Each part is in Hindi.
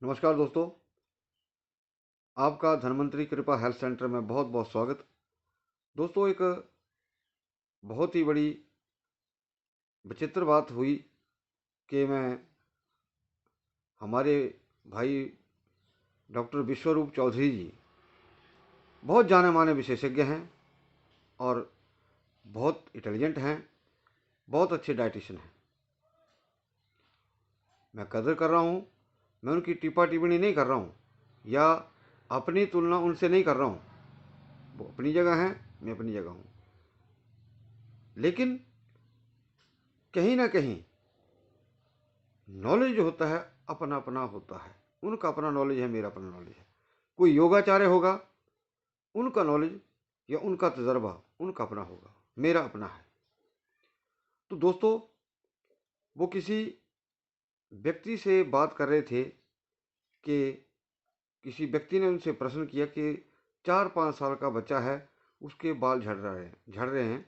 नमस्कार दोस्तों, आपका धन्वंतरी कृपा हेल्थ सेंटर में बहुत बहुत स्वागत। दोस्तों, एक बहुत ही बड़ी विचित्र बात हुई कि मैं हमारे भाई डॉक्टर विश्वरूप चौधरी जी बहुत जाने माने विशेषज्ञ हैं और बहुत इंटेलिजेंट हैं, बहुत अच्छे डाइटिशियन हैं। मैं कदर कर रहा हूँ, मैं उनकी टिप्पा टिप्पणी नहीं कर रहा हूँ या अपनी तुलना उनसे नहीं कर रहा हूँ। वो अपनी जगह हैं, मैं अपनी जगह हूँ। लेकिन कहीं ना कहीं नॉलेज जो होता है अपना अपना होता है। उनका अपना नॉलेज है, मेरा अपना नॉलेज है। कोई योगाचार्य होगा, उनका नॉलेज या उनका तजर्बा उनका अपना होगा, मेरा अपना है। तो दोस्तों, वो किसी व्यक्ति से बात कर रहे थे कि किसी व्यक्ति ने उनसे प्रश्न किया कि 4-5 साल का बच्चा है, उसके बाल झड़ रहे हैं।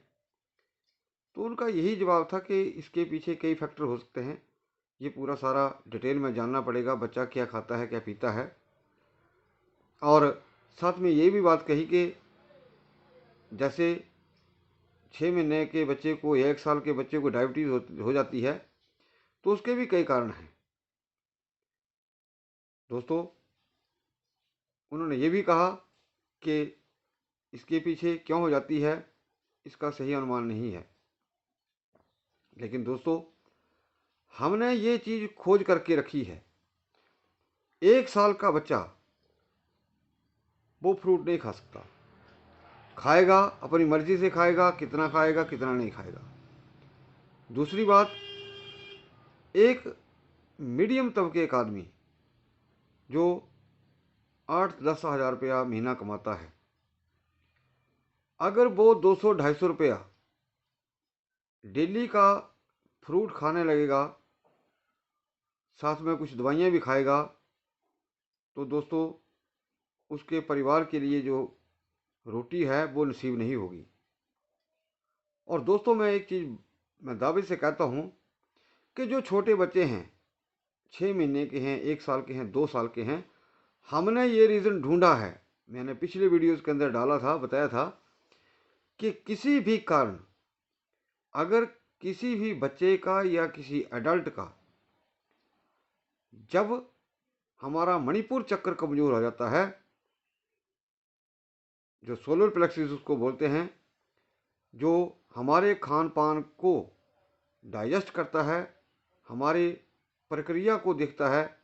तो उनका यही जवाब था कि इसके पीछे कई फैक्टर हो सकते हैं, ये पूरा सारा डिटेल में जानना पड़ेगा, बच्चा क्या खाता है क्या पीता है। और साथ में ये भी बात कही कि जैसे 6 महीने के बच्चे को या 1 साल के बच्चे को डायबिटीज़ हो जाती है, तो उसके भी कई कारण हैं। दोस्तों, उन्होंने ये भी कहा कि इसके पीछे क्यों हो जाती है, इसका सही अनुमान नहीं है। लेकिन दोस्तों, हमने ये चीज़ खोज करके रखी है। 1 साल का बच्चा वो फ्रूट नहीं खा सकता। खाएगा, अपनी मर्जी से खाएगा, कितना नहीं खाएगा। दूसरी बात, एक मीडियम तबके का आदमी जो 8-10 हज़ार रुपया महीना कमाता है, अगर वो 200-250 रुपया डेली का फ्रूट खाने लगेगा, साथ में कुछ दवाइयाँ भी खाएगा, तो दोस्तों उसके परिवार के लिए जो रोटी है वो नसीब नहीं होगी। और दोस्तों, मैं एक चीज़ मैं दावे से कहता हूँ कि जो छोटे बच्चे हैं, 6 महीने के हैं, 1 साल के हैं, 2 साल के हैं, हमने ये रीज़न ढूंढा है। मैंने पिछले वीडियोज़ के अंदर डाला था, बताया था कि किसी भी कारण अगर किसी भी बच्चे का या किसी एडल्ट का जब हमारा मणिपुर चक्र कमज़ोर हो जाता है, जो सोलर प्लेक्सिस उसको बोलते हैं, जो हमारे खान पान को डाइजेस्ट करता है, हमारी प्रक्रिया को देखता है,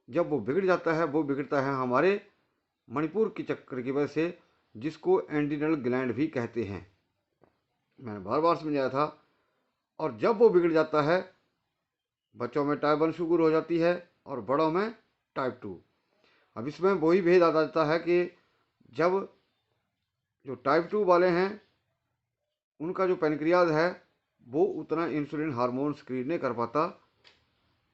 जब वो बिगड़ जाता है, वो बिगड़ता है हमारे मणिपुर की चक्र की वजह से, जिसको एंड्रिनल ग्लैंड भी कहते हैं। मैंने बार बार समझाया था। और जब वो बिगड़ जाता है, बच्चों में टाइप 1 शुगर हो जाती है और बड़ों में टाइप 2। अब इसमें वही भेद आ जाता है कि जब जो टाइप 2 वाले हैं, उनका जो पेनक्रियाज है वो उतना इंसुलिन हार्मोन सक्रिय नहीं कर पाता,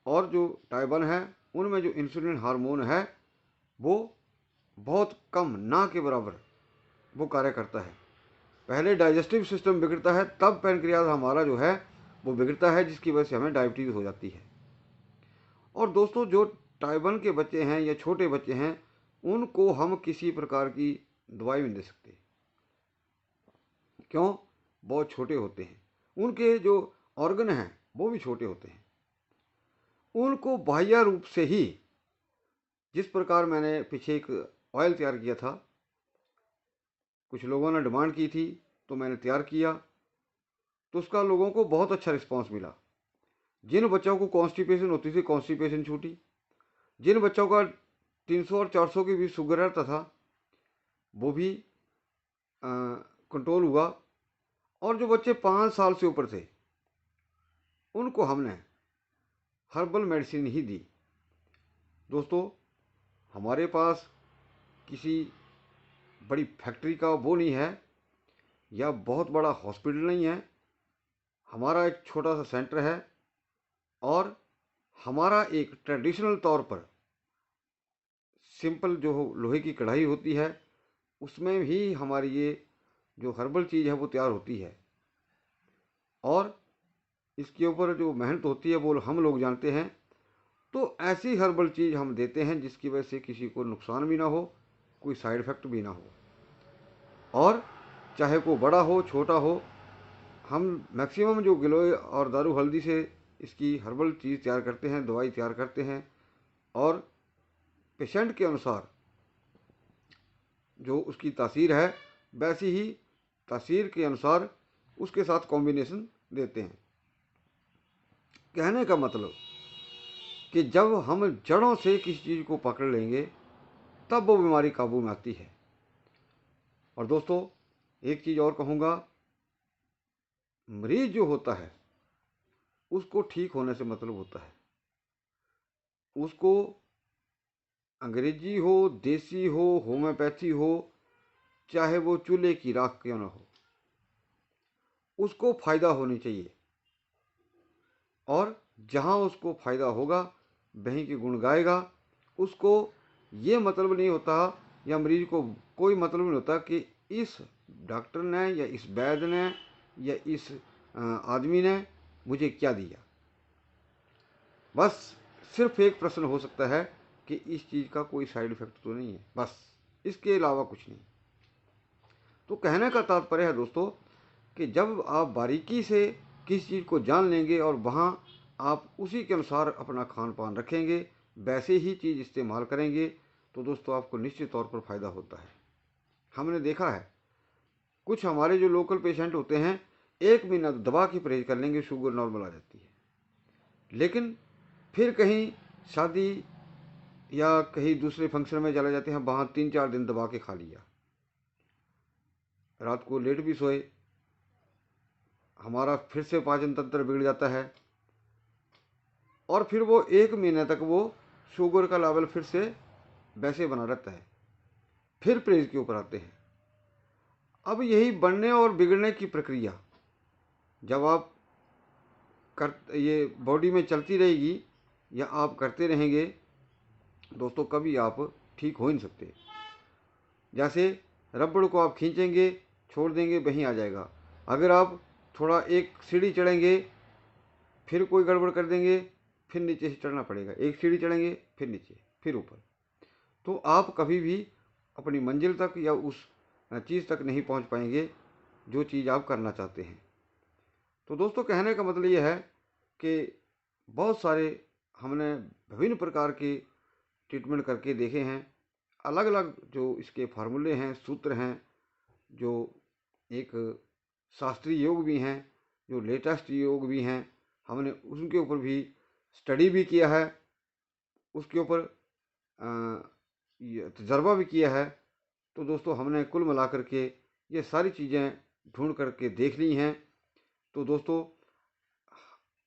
और जो टाइप 1 है उनमें जो इंसुलिन हार्मोन है वो बहुत कम, ना के बराबर वो कार्य करता है। पहले डाइजेस्टिव सिस्टम बिगड़ता है, तब पेनक्रियाज हमारा जो है वो बिगड़ता है, जिसकी वजह से हमें डायबिटीज़ हो जाती है। और दोस्तों, जो टाइप 1 के बच्चे हैं या छोटे बच्चे हैं, उनको हम किसी प्रकार की दवाई नहीं दे सकते। क्यों? बहुत छोटे होते हैं, उनके जो ऑर्गन हैं वो भी छोटे होते हैं। उनको बाह्य रूप से ही, जिस प्रकार मैंने पीछे एक ऑयल तैयार किया था, कुछ लोगों ने डिमांड की थी तो मैंने तैयार किया, तो उसका लोगों को बहुत अच्छा रिस्पांस मिला। जिन बच्चों को कॉन्स्टिपेशन होती थी, कॉन्स्टिपेशन छूटी। जिन बच्चों का 300 और 400 की भी शुगर रहता था, वो भी कंट्रोल हुआ। और जो बच्चे 5 साल से ऊपर थे, उनको हमने हर्बल मेडिसिन ही दी। दोस्तों, हमारे पास किसी बड़ी फैक्ट्री का वो नहीं है या बहुत बड़ा हॉस्पिटल नहीं है। हमारा एक छोटा सा सेंटर है और हमारा एक ट्रेडिशनल तौर पर सिंपल जो लोहे की कढ़ाई होती है, उसमें भी हमारी ये जो हर्बल चीज़ है वो तैयार होती है। और इसके ऊपर जो मेहनत होती है वो हम लोग जानते हैं। तो ऐसी हर्बल चीज़ हम देते हैं जिसकी वजह से किसी को नुकसान भी ना हो, कोई साइड इफ़ेक्ट भी ना हो, और चाहे को बड़ा हो छोटा हो, हम मैक्सिमम जो गिलोय और दारू हल्दी से इसकी हर्बल चीज़ तैयार करते हैं, दवाई तैयार करते हैं, और पेशेंट के अनुसार जो उसकी तासीर है वैसी ही तासीर के अनुसार उसके साथ कॉम्बिनेशन देते हैं। कहने का मतलब कि जब हम जड़ों से किसी चीज़ को पकड़ लेंगे तब वो बीमारी काबू में आती है। और दोस्तों, एक चीज़ और कहूँगा, मरीज जो होता है उसको ठीक होने से मतलब होता है। उसको अंग्रेजी हो, देसी हो, होम्योपैथी हो, चाहे वो चूल्हे की राख क्यों ना हो, उसको फ़ायदा होनी चाहिए। और जहाँ उसको फ़ायदा होगा वहीं के गुण गाएगा। उसको ये मतलब नहीं होता, या मरीज को कोई मतलब नहीं होता कि इस डॉक्टर ने या इस वैद्य ने या इस आदमी ने मुझे क्या दिया। बस सिर्फ एक प्रश्न हो सकता है कि इस चीज़ का कोई साइड इफ़ेक्ट तो नहीं है, बस इसके अलावा कुछ नहीं। तो कहने का तात्पर्य है दोस्तों कि जब आप बारीकी से किसी चीज़ को जान लेंगे और वहाँ आप उसी के अनुसार अपना खान पान रखेंगे, वैसे ही चीज़ इस्तेमाल करेंगे, तो दोस्तों आपको निश्चित तौर पर फ़ायदा होता है। हमने देखा है कुछ हमारे जो लोकल पेशेंट होते हैं, 1 महीना दवा की परहेज कर लेंगे, शुगर नॉर्मल आ जाती है, लेकिन फिर कहीं शादी या कहीं दूसरे फंक्शन में चले जाते हैं, वहाँ 3-4 दिन दबा के खा लिया, रात को लेट भी सोए, हमारा फिर से पाचन तंत्र बिगड़ जाता है, और फिर वो 1 महीने तक वो शुगर का लेवल फिर से वैसे बना रहता है। फिर परहेज के ऊपर आते हैं। अब यही बढ़ने और बिगड़ने की प्रक्रिया जब आप ये बॉडी में चलती रहेगी या आप करते रहेंगे दोस्तों, कभी आप ठीक हो ही नहीं सकते। जैसे रबड़ को आप खींचेंगे, छोड़ देंगे, वहीं आ जाएगा। अगर आप थोड़ा एक सीढ़ी चढ़ेंगे, फिर कोई गड़बड़ कर देंगे, फिर नीचे से चढ़ना पड़ेगा, एक सीढ़ी चढ़ेंगे, फिर नीचे, फिर ऊपर, तो आप कभी भी अपनी मंजिल तक या उस चीज़ तक नहीं पहुंच पाएंगे जो चीज़ आप करना चाहते हैं। तो दोस्तों, कहने का मतलब ये है कि बहुत सारे हमने विभिन्न प्रकार के ट्रीटमेंट करके देखे हैं। अलग अलग जो इसके फार्मूले हैं, सूत्र हैं, जो एक शास्त्रीय योग भी हैं, जो लेटेस्ट योग भी हैं, हमने उनके ऊपर भी स्टडी भी किया है, उसके ऊपर तजर्बा भी किया है। तो दोस्तों, हमने कुल मिलाकर के ये सारी चीज़ें ढूंढ करके देख ली हैं। तो दोस्तों,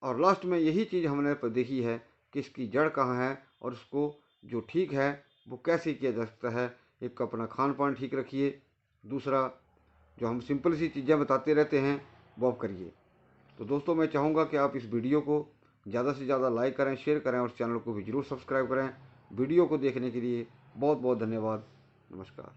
और लास्ट में यही चीज़ हमने देखी है कि इसकी जड़ कहाँ है और उसको जो ठीक है वो कैसे किया जा सकता है। एक अपना खान पान ठीक रखिए, दूसरा जो हम सिंपल सी चीज़ें बताते रहते हैं वो आप करिए। तो दोस्तों, मैं चाहूँगा कि आप इस वीडियो को ज़्यादा से ज़्यादा लाइक करें, शेयर करें, और चैनल को भी ज़रूर सब्सक्राइब करें। वीडियो को देखने के लिए बहुत बहुत धन्यवाद। नमस्कार।